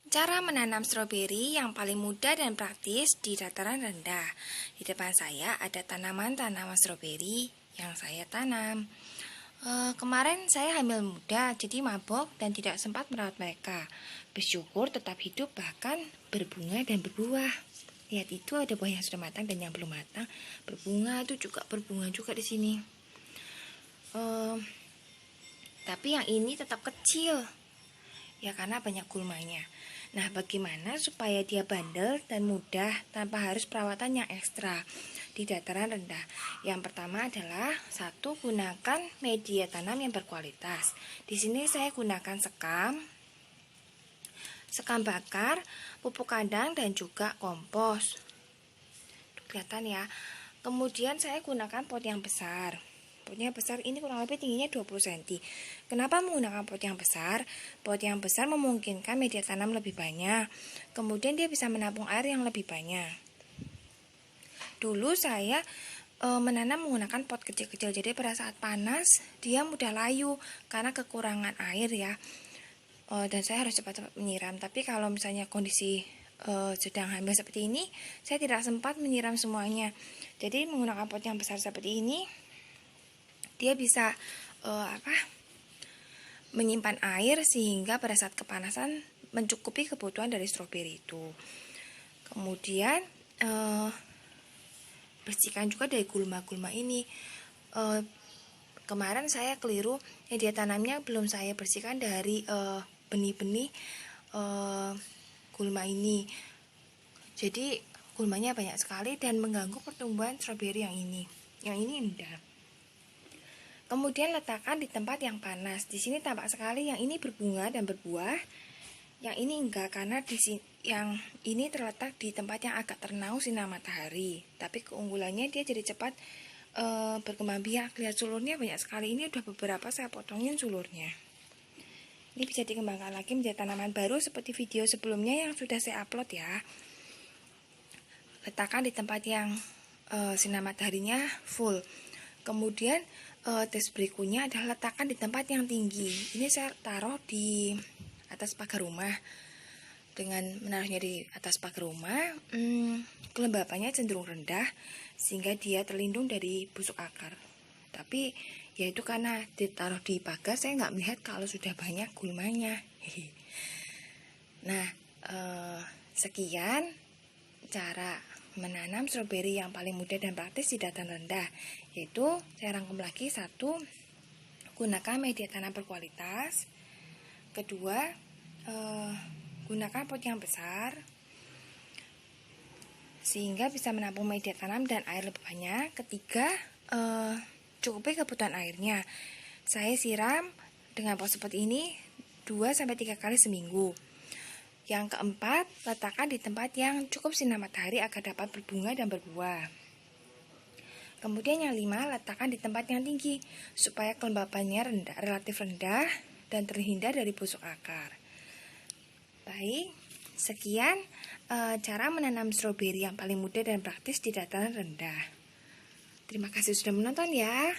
Cara menanam stroberi yang paling mudah dan praktis di dataran rendah. Di depan saya ada tanaman-tanaman stroberi yang saya tanam. Kemarin saya hamil muda, jadi mabok dan tidak sempat merawat mereka. Bersyukur tetap hidup bahkan berbunga dan berbuah. Lihat itu ada buah yang sudah matang dan yang belum matang. Berbunga itu juga berbunga juga di sini. Tapi yang ini tetap kecil. Ya karena banyak gulmanya. Nah, bagaimana supaya dia bandel dan mudah tanpa harus perawatan yang ekstra di dataran rendah? Yang pertama adalah gunakan media tanam yang berkualitas. Di sini saya gunakan sekam bakar, pupuk kandang dan juga kompos. Kelihatan ya. Kemudian saya gunakan pot yang besar. Potnya besar ini kurang lebih tingginya 20 cm. Kenapa menggunakan pot yang besar? Pot yang besar memungkinkan media tanam lebih banyak. Kemudian dia bisa menampung air yang lebih banyak. Dulu saya menanam menggunakan pot kecil-kecil. Jadi pada saat panas dia mudah layu karena kekurangan air ya. Dan saya harus cepat-cepat menyiram. Tapi kalau misalnya kondisi sedang hamil seperti ini, saya tidak sempat menyiram semuanya. Jadi menggunakan pot yang besar seperti ini, dia bisa menyimpan air sehingga pada saat kepanasan mencukupi kebutuhan dari stroberi itu. Kemudian bersihkan juga dari gulma-gulma ini. Kemarin saya keliru, media tanamnya belum saya bersihkan dari benih-benih gulma ini. Jadi gulmanya banyak sekali dan mengganggu pertumbuhan stroberi yang ini. Yang ini enggak. Kemudian letakkan di tempat yang panas. Di sini tampak sekali yang ini berbunga dan berbuah. Yang ini enggak karena di sini, yang ini terletak di tempat yang agak ternaung sinar matahari. Tapi keunggulannya dia jadi cepat berkembang biak. Lihat sulurnya banyak sekali. Ini udah beberapa saya potongin sulurnya. Ini bisa dikembangkan lagi menjadi tanaman baru seperti video sebelumnya yang sudah saya upload ya. Letakkan di tempat yang sinar mataharinya full. Kemudian tips berikutnya adalah letakkan di tempat yang tinggi. Ini saya taruh di atas pagar rumah. Dengan menaruhnya di atas pagar rumah, kelembapannya cenderung rendah sehingga dia terlindung dari busuk akar. Tapi ya itu karena ditaruh di pagar, saya nggak melihat kalau sudah banyak gulmanya. Nah, sekian cara menanam stroberi yang paling mudah dan praktis di dataran rendah, yaitu saya rangkum lagi. 1, gunakan media tanam berkualitas. 2, gunakan pot yang besar sehingga bisa menampung media tanam dan air lebih banyak. 3, cukupi kebutuhan airnya. Saya siram dengan pot seperti ini 2-3 kali seminggu. Yang 4, letakkan di tempat yang cukup sinar matahari agar dapat berbunga dan berbuah. Kemudian yang 5, letakkan di tempat yang tinggi supaya kelembapannya relatif rendah dan terhindar dari busuk akar. Baik, sekian cara menanam stroberi yang paling mudah dan praktis di dataran rendah. Terima kasih sudah menonton ya.